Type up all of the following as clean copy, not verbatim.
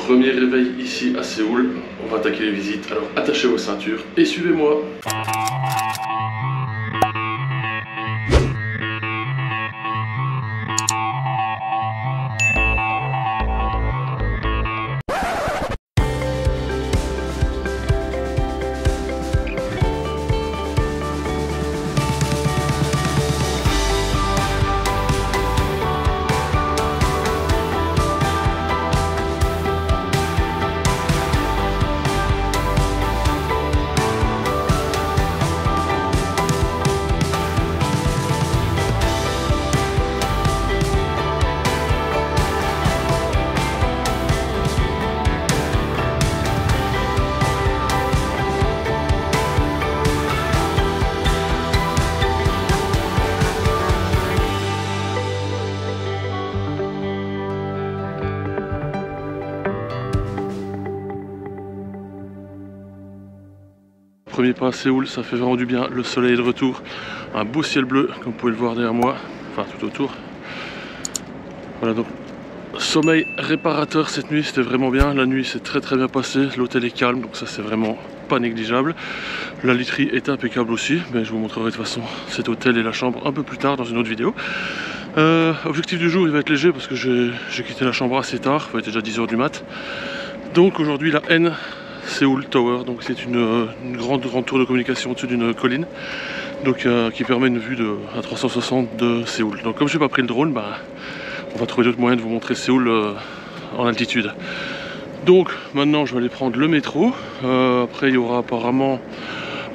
Premier réveil ici à Séoul, on va attaquer les visites, alors attachez vos ceintures et suivez-moi. Premier pas à Séoul, ça fait vraiment du bien, le soleil est de retour, un beau ciel bleu comme vous pouvez le voir derrière moi, enfin tout autour. Voilà donc, sommeil réparateur cette nuit, c'était vraiment bien, la nuit s'est très bien passée, l'hôtel est calme donc ça c'est vraiment pas négligeable. La literie est impeccable aussi, mais je vous montrerai de toute façon cet hôtel et la chambre un peu plus tard dans une autre vidéo. Objectif du jour, il va être léger parce que j'ai quitté la chambre assez tard, il était déjà 10 h du mat. Donc aujourd'hui la N Seoul Tower, donc c'est une grande tour de communication au-dessus d'une colline, donc qui permet une vue à 360 de Séoul. Donc comme je n'ai pas pris le drone, on va trouver d'autres moyens de vous montrer Séoul en altitude. Donc maintenant je vais aller prendre le métro, après il y aura apparemment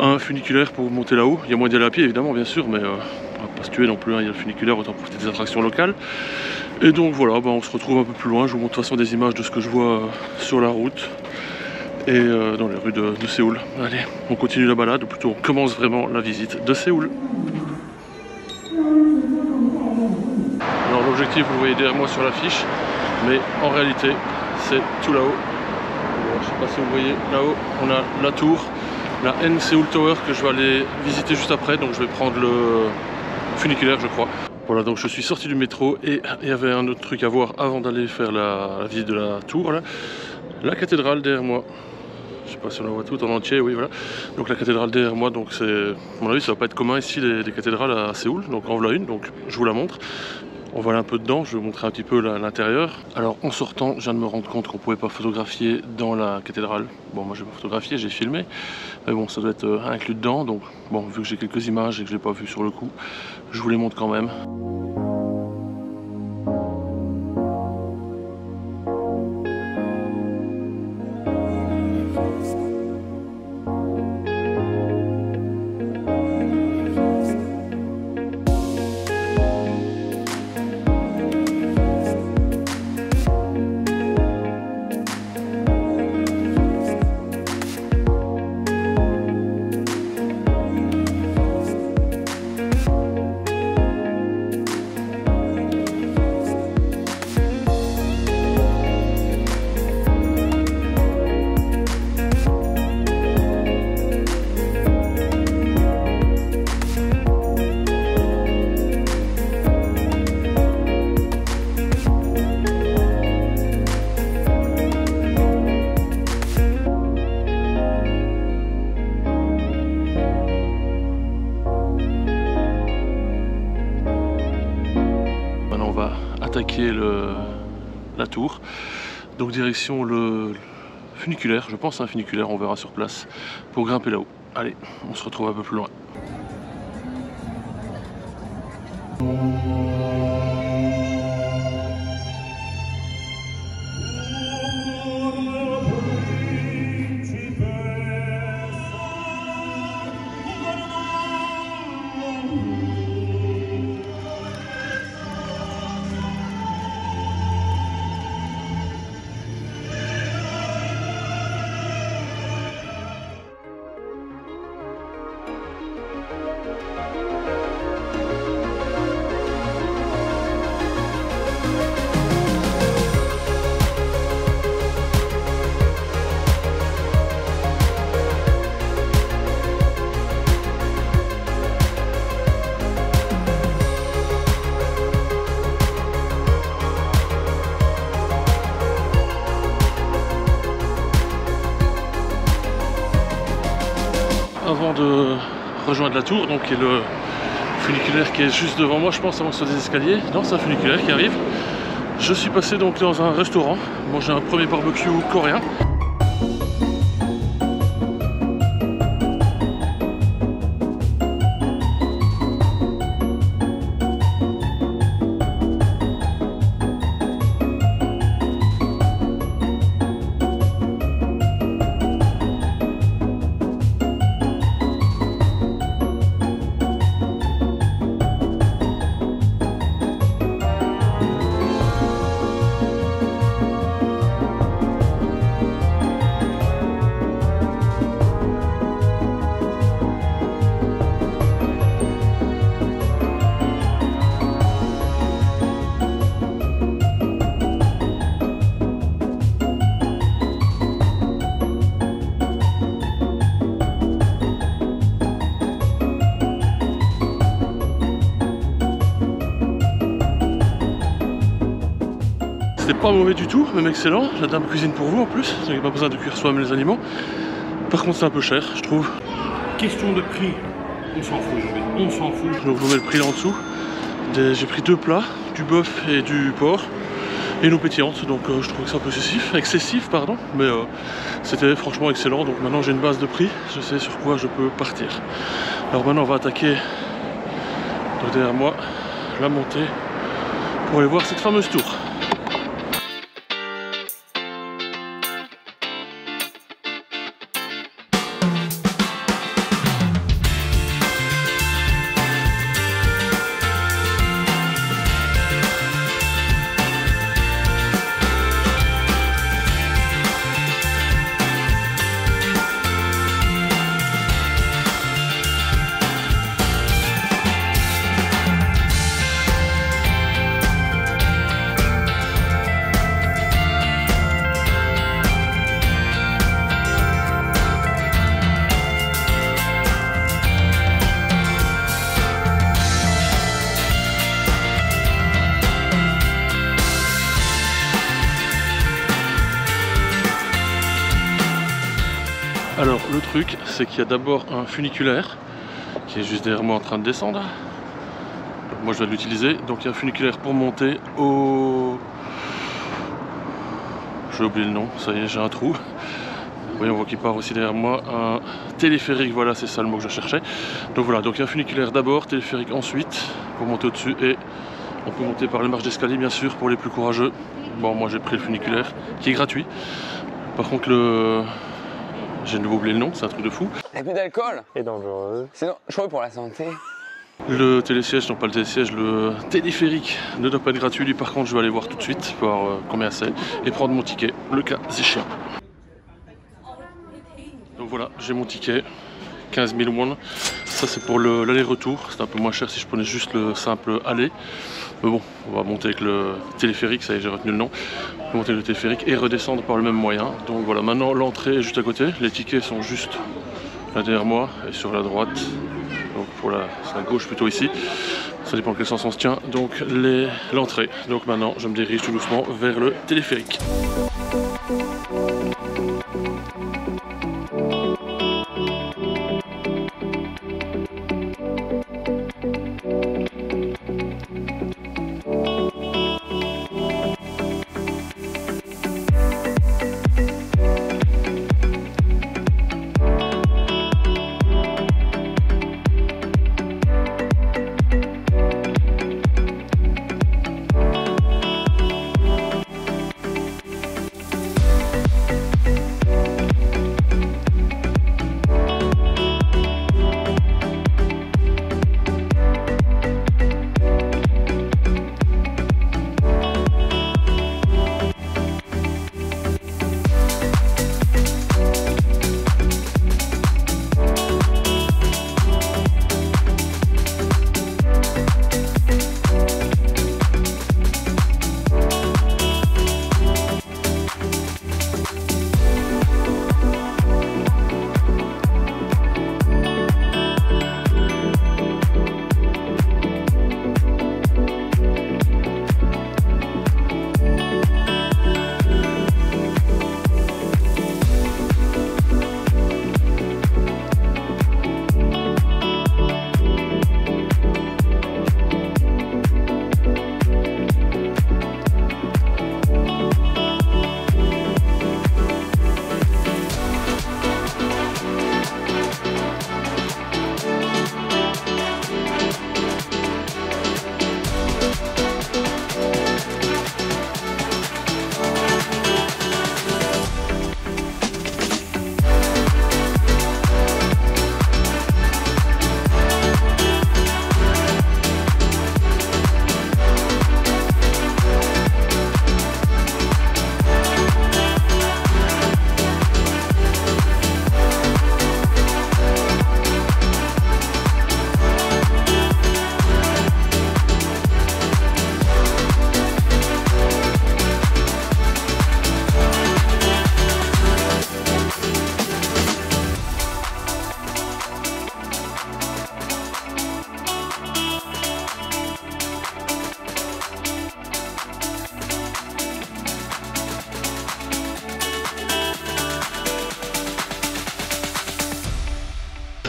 un funiculaire pour monter là-haut. Il y a moyen d'y aller à pied évidemment bien sûr, mais on va pas se tuer non plus, hein. Il y a le funiculaire, autant profiter des attractions locales. Et donc voilà, on se retrouve un peu plus loin, je vous montre de toute façon des images de ce que je vois sur la route et dans les rues de Séoul. Allez, on continue la balade, ou plutôt on commence vraiment la visite de Séoul. Alors l'objectif, vous le voyez derrière moi sur l'affiche, mais en réalité c'est tout là-haut. Je ne sais pas si vous voyez là-haut, on a la tour, la N Seoul Tower que je vais aller visiter juste après, donc je vais prendre le funiculaire je crois. Voilà, donc je suis sorti du métro et il y avait un autre truc à voir avant d'aller faire la visite de la tour, là. La cathédrale derrière moi. Je sais pas si on la voit toute en entier, oui voilà. Donc la cathédrale derrière moi, donc c'est, à mon avis ça va pas être commun ici les cathédrales à Séoul, donc en voilà une, donc je vous la montre. On va aller un peu dedans, je vais vous montrer un petit peu l'intérieur. Alors en sortant, je viens de me rendre compte qu'on pouvait pas photographier dans la cathédrale. Bon, moi j'ai pas photographié, j'ai filmé, mais bon ça doit être inclus dedans, donc bon, vu que j'ai quelques images et que je l'ai pas vu sur le coup, je vous les montre quand même. Attaquer la tour, donc direction le funiculaire, je pense un funiculaire, on verra sur place pour grimper là-haut. Allez, on se retrouve un peu plus loin. avant de rejoindre la tour, donc qui est le funiculaire qui est juste devant moi, je pense, avant sur des escaliers. Non, c'est un funiculaire qui arrive. Je suis passé donc dans un restaurant, manger un premier barbecue coréen. C'était pas mauvais du tout, même excellent. La dame cuisine pour vous en plus, donc il n'y a pas besoin de cuire soi-même les aliments. Par contre c'est un peu cher, je trouve. Question de prix, on s'en fout aujourd'hui, on s'en fout. Donc je vous mets le prix là en dessous. J'ai pris 2 plats, du bœuf et du porc. Et une eau pétillante, donc je trouve que c'est un peu excessif pardon, mais c'était franchement excellent. Donc maintenant j'ai une base de prix, je sais sur quoi je peux partir. Alors maintenant on va attaquer donc derrière moi la montée pour aller voir cette fameuse tour. Alors le truc c'est qu'il y a d'abord un funiculaire qui est juste derrière moi en train de descendre. Moi je vais l'utiliser, donc il y a un funiculaire pour monter au... J'ai oublié le nom, ça y est j'ai un trou. Vous voyez on voit qu'il part aussi derrière moi un téléphérique, voilà c'est ça le mot que je cherchais. Donc voilà, donc il y a un funiculaire d'abord, téléphérique ensuite pour monter au-dessus et on peut monter par les marches d'escalier bien sûr pour les plus courageux. Bon moi j'ai pris le funiculaire qui est gratuit. Par contre le... J'ai de nouveau oublié le nom, c'est un truc de fou. Il n'y a plus d'alcool. Et dangereux. C'est dangereux pour la santé. Le télésiège, non pas le télésiège, le téléphérique ne doit pas être gratuit. Lui par contre je vais aller voir tout de suite, voir combien c'est et prendre mon ticket, le cas échéant. Donc voilà, j'ai mon ticket, 15 000 won. Ça c'est pour l'aller-retour, c'est un peu moins cher si je prenais juste le simple aller. Mais bon, on va monter avec le téléphérique, ça y est j'ai retenu le nom. On va monter avec le téléphérique et redescendre par le même moyen. Donc voilà, maintenant l'entrée est juste à côté, les tickets sont juste là derrière moi et sur la droite. Donc pour la gauche plutôt ici, ça dépend quel sens on se tient. Donc l'entrée, donc maintenant je me dirige tout doucement vers le téléphérique.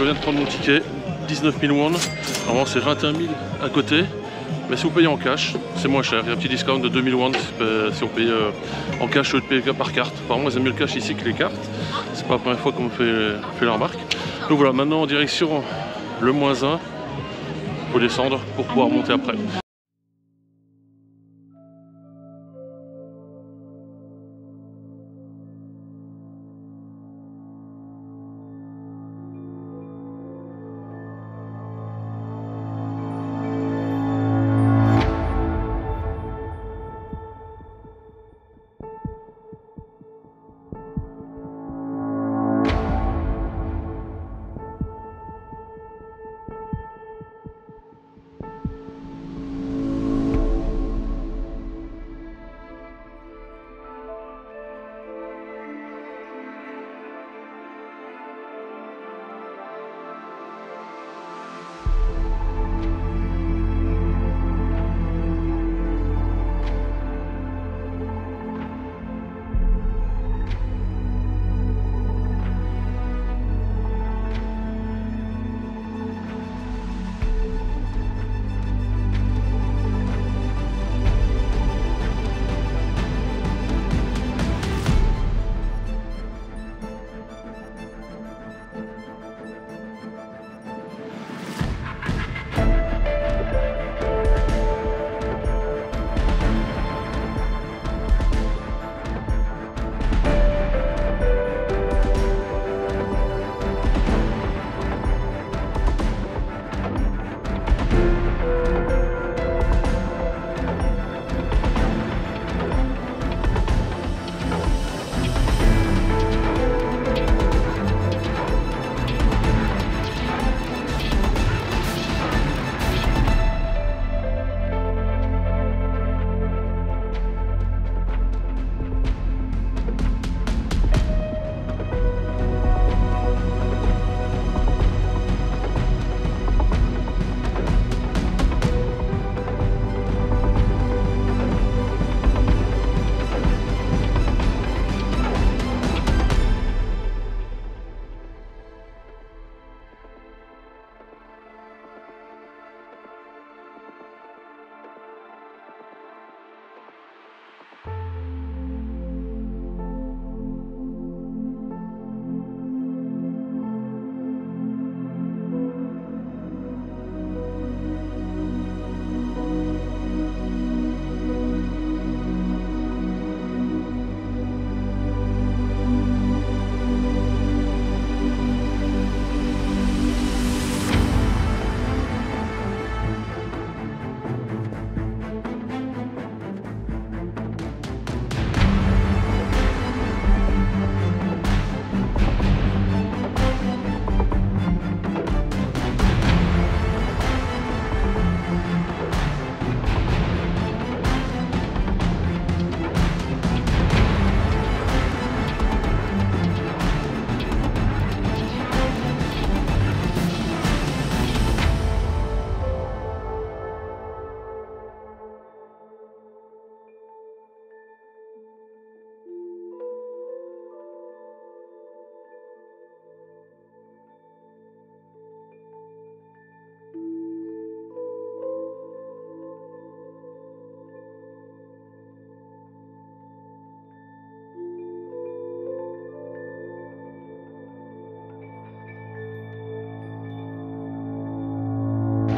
je viens de prendre mon ticket, 19 000 won. Normalement c'est 21 000 à côté. Mais si vous payez en cash, c'est moins cher. Il y a un petit discount de 2000 won si on paye en cash au lieu de payer par carte. Apparemment ils aiment mieux le cash ici que les cartes. C'est pas la première fois qu'on me fait la remarque. Donc voilà, maintenant en direction le -1. Il faut descendre pour pouvoir monter après.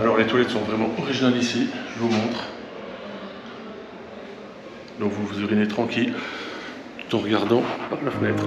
Alors les toilettes sont vraiment originales ici, je vous montre. Donc vous vous urinez tranquille, tout en regardant par la fenêtre.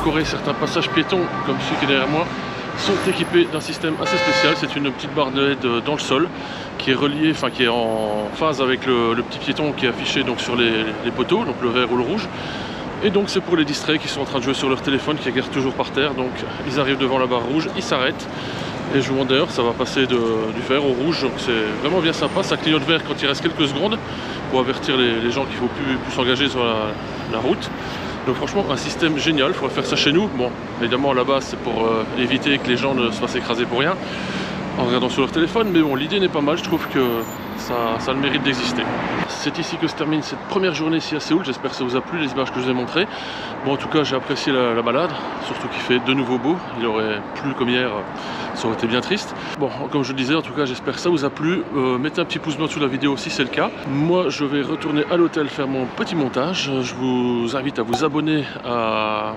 Corée, certains passages piétons, comme celui qui est derrière moi, sont équipés d'un système assez spécial. C'est une petite barre de LED dans le sol qui est reliée, enfin qui est en phase avec le petit piéton qui est affiché donc sur les poteaux, donc le vert ou le rouge. Et donc c'est pour les distraits qui sont en train de jouer sur leur téléphone, qui regardent toujours par terre. Donc ils arrivent devant la barre rouge, ils s'arrêtent. Et je vous montre d'ailleurs, ça va passer du vert au rouge, donc c'est vraiment bien sympa. Ça clignote vert quand il reste quelques secondes pour avertir les gens qu'il ne faut plus s'engager sur la route. Donc franchement un système génial, il faudrait faire ça chez nous. Bon, évidemment à la base c'est pour éviter que les gens ne se fassent écraser pour rien en regardant sur leur téléphone, mais bon, l'idée n'est pas mal, je trouve que ça a le mérite d'exister. C'est ici que se termine cette première journée ici à Séoul. J'espère que ça vous a plu, les images que je vous ai montrées. Bon, en tout cas j'ai apprécié la balade, surtout qu'il fait de nouveau beau. Il aurait plu comme hier, ça aurait été bien triste. Bon, comme je le disais, en tout cas j'espère que ça vous a plu. Mettez un petit pouce bleu sous la vidéo si c'est le cas. Moi je vais retourner à l'hôtel faire mon petit montage. Je vous invite à vous abonner à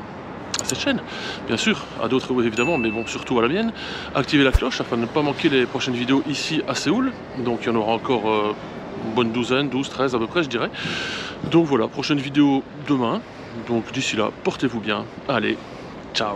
cette chaîne, bien sûr, à d'autres évidemment, mais bon, surtout à la mienne. Activez la cloche afin de ne pas manquer les prochaines vidéos ici à Séoul. Donc il y en aura encore une bonne douzaine, 12, 13 à peu près je dirais. Donc voilà, prochaine vidéo demain. Donc d'ici là, portez-vous bien. Allez, ciao.